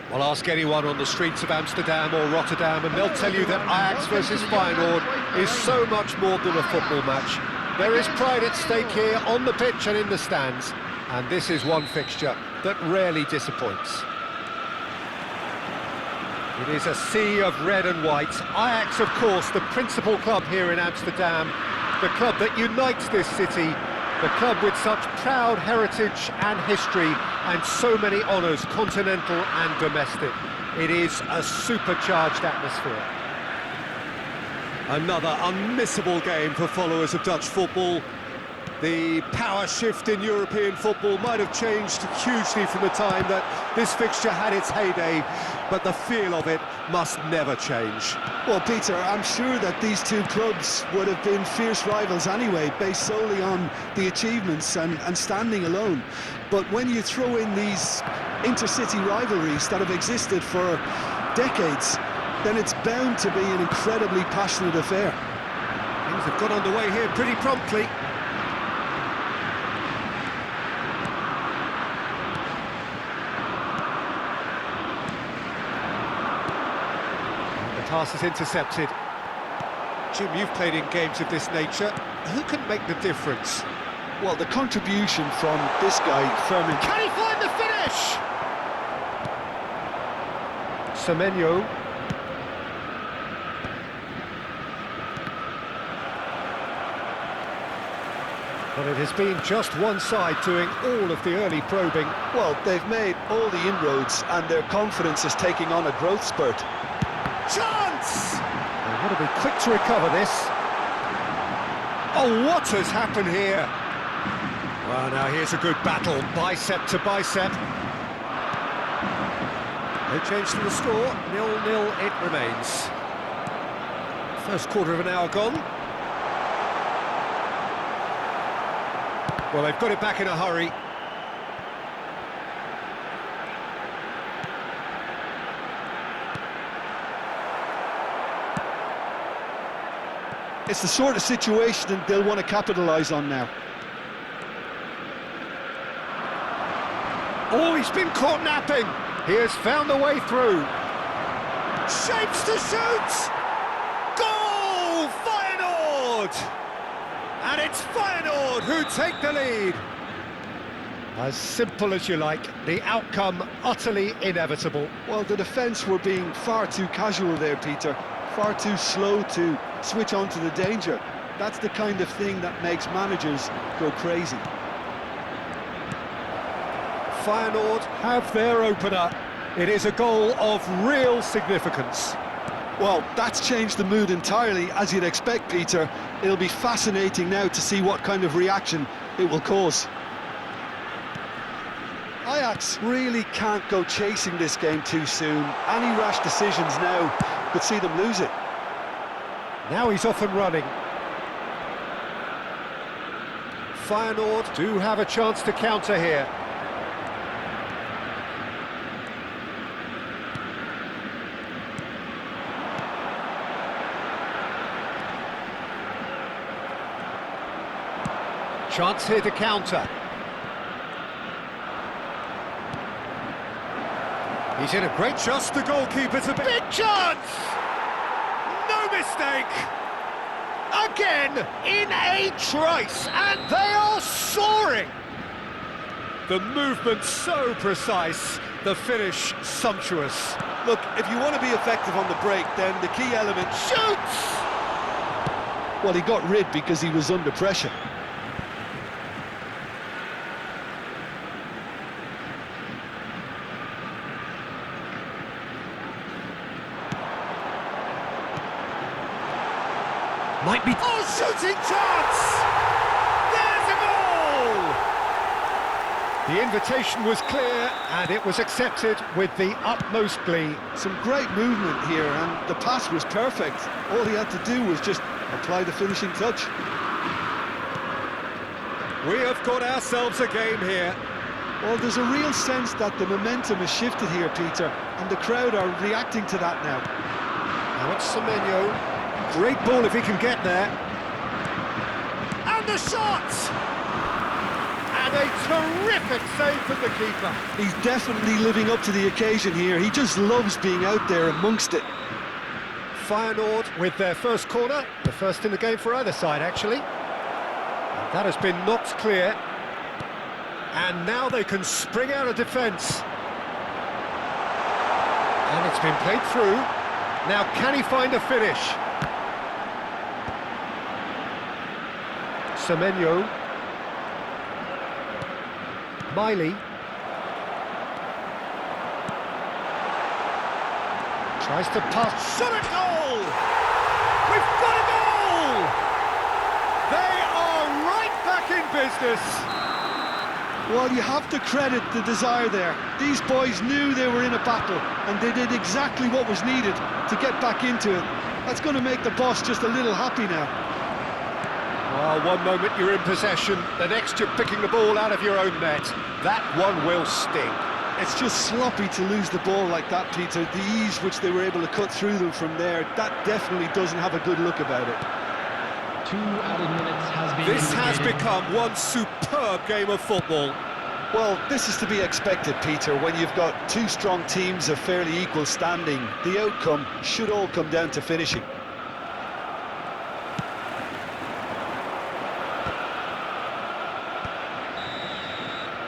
Well, ask anyone on the streets of Amsterdam or Rotterdam and they'll tell you that Ajax versus Feyenoord is so much more than a football match. There is pride at stake here on the pitch and in the stands, and this is one fixture that rarely disappoints. It is a sea of red and white. Ajax, of course, the principal club here in Amsterdam, the club that unites this city, the club with such proud heritage and history and so many honours, continental and domestic. It is a supercharged atmosphere. Another unmissable game for followers of Dutch football. The power shift in European football might have changed hugely from the time that this fixture had its heyday, but the feel of it must never change. Well, Peter, I'm sure that these two clubs would have been fierce rivals anyway, based solely on the achievements and standing alone. But when you throw in these intercity rivalries that have existed for decades, then it's bound to be an incredibly passionate affair. Things have got underway here pretty promptly. Pass is intercepted. Jim, you've played in games of this nature. Who can make the difference? Well, the contribution from this guy, Fermin. Can he find the finish? Semenyo. But it has been just one side doing all of the early probing. Well, they've made all the inroads and their confidence is taking on a growth spurt. Chance! They want to be quick to recover this. Oh, what has happened here? Well, now here's a good battle, bicep to bicep. No change to the score, 0-0 it remains. First quarter of an hour gone. Well, they've got it back in a hurry. It's the sort of situation they'll want to capitalise on now. Oh, he's been caught napping. He has found the way through. Shapes to shoot! Goal! Feyenoord! And it's Feyenoord who take the lead. As simple as you like, the outcome utterly inevitable. Well, the defence were being far too casual there, Peter. Far too slow to switch on to the danger. That's the kind of thing that makes managers go crazy. Feyenoord have their opener. It is a goal of real significance. Well, that's changed the mood entirely, as you'd expect, Peter. It'll be fascinating now to see what kind of reaction it will cause. Ajax really can't go chasing this game too soon. Any rash decisions now could see them lose it. Now he's off and running. Feyenoord do have a chance to counter here. Chance here to counter. He's in a great chance, the goalkeeper's a big chance! No mistake! Again, in a trice, and they are soaring! The movement so precise, the finish sumptuous. Look, if you want to be effective on the break, then the key element... Shoots! Well, he got rid because he was under pressure. Might be... Oh, shooting chance! There's a goal! The invitation was clear, and it was accepted with the utmost glee. Some great movement here, and the pass was perfect. All he had to do was just apply the finishing touch. We have got ourselves a game here. Well, there's a real sense that the momentum has shifted here, Peter, and the crowd are reacting to that now. Now it's Semenyo. Great ball if he can get there. And the shot! And a terrific save from the keeper. He's definitely living up to the occasion here. He just loves being out there amongst it. Feyenoord with their first corner, the first in the game for either side, actually. And that has been knocked clear. And now they can spring out of defence. And it's been played through. Now can he find a finish? Semenyo. Miley. Tries to pass. Shot at goal! We've got a goal! They are right back in business. Well, you have to credit the desire there. These boys knew they were in a battle, and they did exactly what was needed to get back into it. That's going to make the boss just a little happy now. Well, one moment you're in possession, the next you're picking the ball out of your own net. That one will sting. It's just sloppy to lose the ball like that, Peter. The ease which they were able to cut through them from there, that definitely doesn't have a good look about it. 2 added minutes has been This has indicated. become one superb game of football. Well, this is to be expected, Peter, when you've got two strong teams of fairly equal standing. The outcome should all come down to finishing.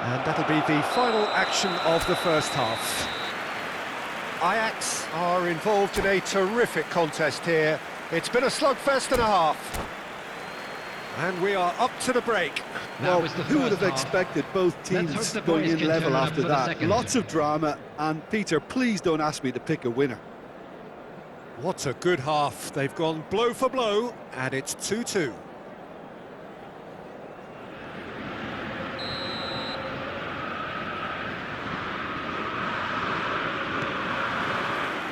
And that'll be the final action of the first half. Ajax are involved in a terrific contest here. It's been a slugfest and a half. And we are up to the break. Well, was the who would first have half. expected both Let's teams hope the going boys in can level turn it up after for the that? second. Lots of drama, and Peter, please don't ask me to pick a winner. What a good half. They've gone blow for blow, and it's 2-2.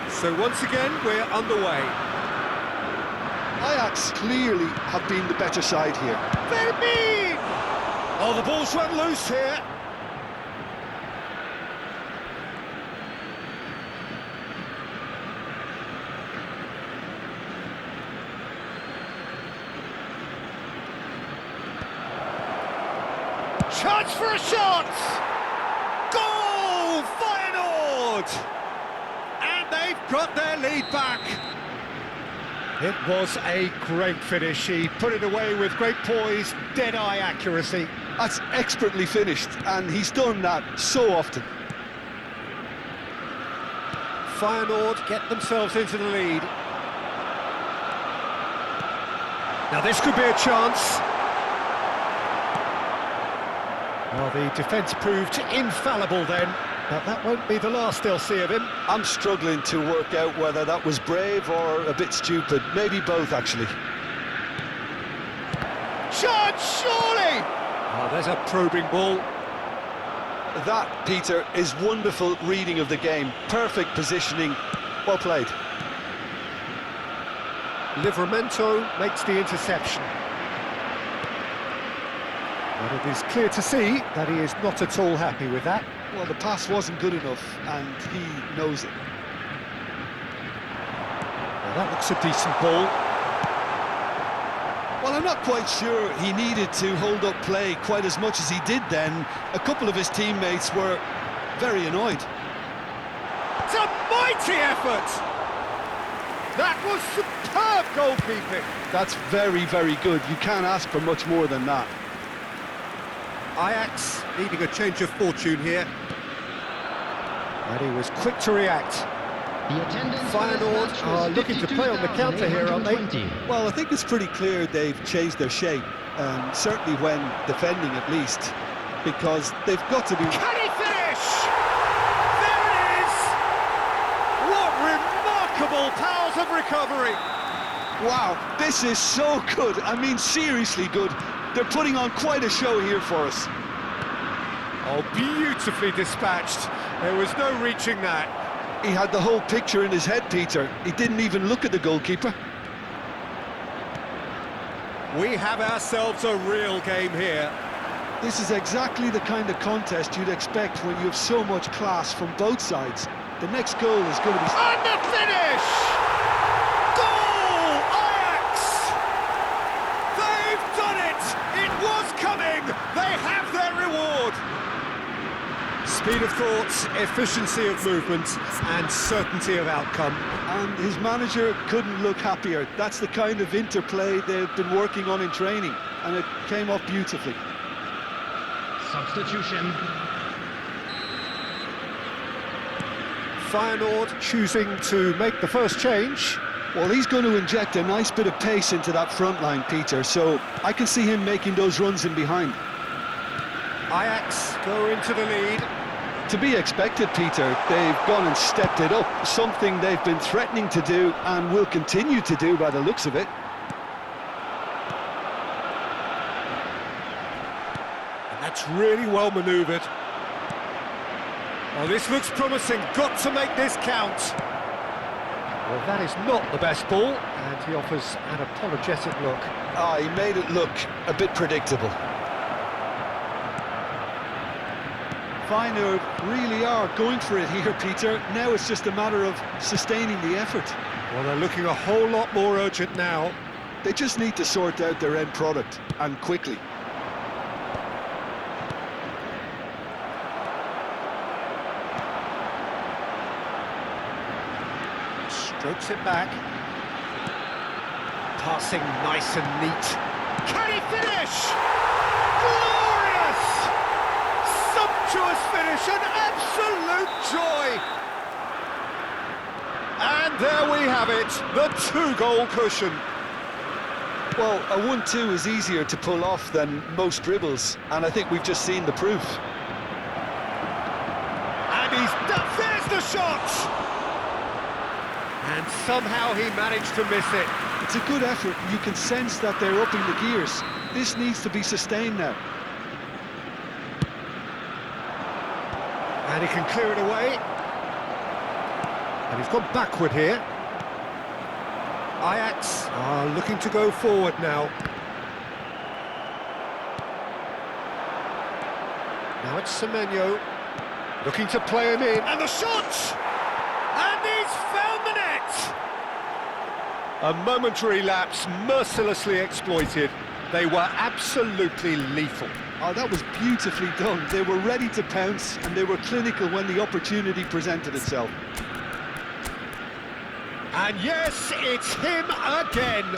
So once again, we're underway. Ajax clearly have been the better side here. Vermeer! Oh, the ball's run loose here. Chance for a shot! Goal! Feyenoord! And they've got their lead back. It was a great finish. He put it away with great poise, dead-eye accuracy. That's expertly finished, and he's done that so often. Feyenoord get themselves into the lead. Now this could be a chance. Well, the defence proved infallible then, but that won't be the last they'll see of him. I'm struggling to work out whether that was brave or a bit stupid. Maybe both, actually. Shot, surely! Oh, there's a probing ball. That, Peter, is wonderful reading of the game. Perfect positioning. Well played. Livramento makes the interception. But it is clear to see that he is not at all happy with that. Well, the pass wasn't good enough, and he knows it. Well, that looks a decent ball. Well, I'm not quite sure he needed to hold up play quite as much as he did then. A couple of his teammates were very annoyed. It's a mighty effort! That was superb goalkeeping. That's very, very good. You can't ask for much more than that. Ajax needing a change of fortune here. And he was quick to react. The attendance for this Feyenoord match are was looking to play on the counter here, aren't they? 52,820. Well, I think it's pretty clear they've changed their shape, certainly when defending at least, because they've got to be... Can he finish? There it is! What remarkable powers of recovery! Wow, this is so good. I mean, seriously good. They're putting on quite a show here for us. Oh, beautifully dispatched. There was no reaching that. He had the whole picture in his head, Peter. He didn't even look at the goalkeeper. We have ourselves a real game here. This is exactly the kind of contest you'd expect when you have so much class from both sides. The next goal is going to be... And the finish! Goal! Ajax! They've done it! It was coming! They have their reward! Speed of thought, efficiency of movement, and certainty of outcome. And his manager couldn't look happier. That's the kind of interplay they've been working on in training, and it came off beautifully. Substitution. Feyenoord choosing to make the first change. Well, he's going to inject a nice bit of pace into that front line, Peter, so I can see him making those runs in behind. Ajax go into the lead. To be expected, Peter. They've gone and stepped it up, something they've been threatening to do and will continue to do by the looks of it. And that's really well manoeuvred. Oh, this looks promising. Got to make this count. Well, that is not the best ball, and he offers an apologetic look. He made it look a bit predictable. Feyenoord really are going for it here, Peter. Now it's just a matter of sustaining the effort. Well, they're looking a whole lot more urgent now. They just need to sort out their end product, and quickly. Strokes it back. Passing nice and neat. Can he finish? Glorious! Sumptuous finish, an absolute joy! And there we have it, the two-goal cushion. Well, a 1-2 is easier to pull off than most dribbles, and I think we've just seen the proof. And he's done. There's the shot! And somehow he managed to miss it. It's a good effort. You can sense that they're upping the gears. This needs to be sustained now. And he can clear it away. And he's gone backward here. Ajax are looking to go forward now. Now it's Semenyo looking to play him in. And the shot! And he's found the net! A momentary lapse mercilessly exploited. They were absolutely lethal. Oh, that was beautifully done. They were ready to pounce, and they were clinical when the opportunity presented itself. And yes, it's him again.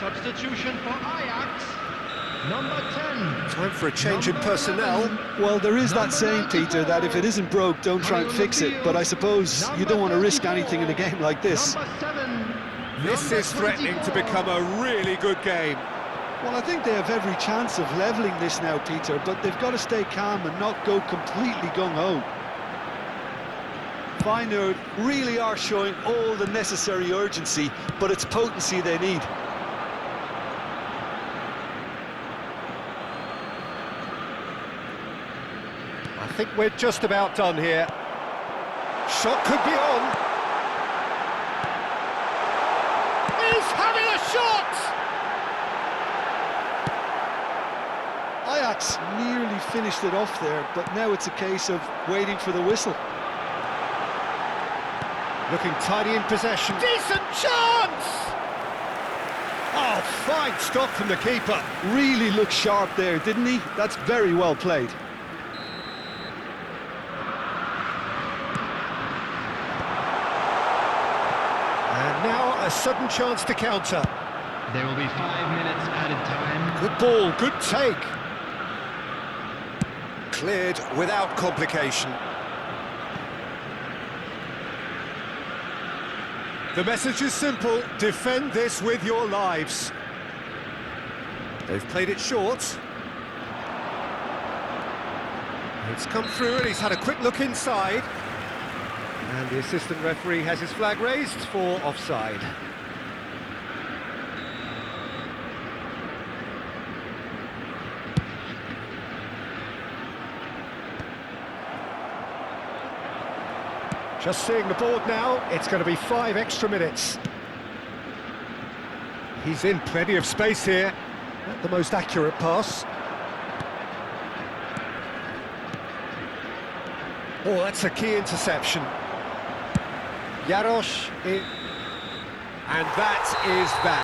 Substitution for Ajax. Number 10. Time for a change in personnel. Well, there is that saying, Peter, that if it isn't broke, don't try and fix it. But I suppose you don't want to risk anything in a game like this. Number 7. This is threatening to become a really good game. Well, I think they have every chance of levelling this now, Peter, but they've got to stay calm and not go completely gung-ho. Feyenoord really are showing all the necessary urgency, but it's potency they need. I think we're just about done here. Shot could be on. He's having a shot! Ajax nearly finished it off there, but now it's a case of waiting for the whistle. Looking tidy in possession. Decent chance! Oh, Oh, fine stop from the keeper. Really looked sharp there, didn't he? That's very well played. And now a sudden chance to counter. There will be 5 minutes added time. Good ball, good take. Cleared without complication. The message is simple: defend this with your lives. They've played it short. It's come through and he's had a quick look inside. And the assistant referee has his flag raised for offside. Just seeing the board now, it's going to be 5 extra minutes. He's in plenty of space here. Not the most accurate pass. Oh, that's a key interception. Jarosz, and that is that.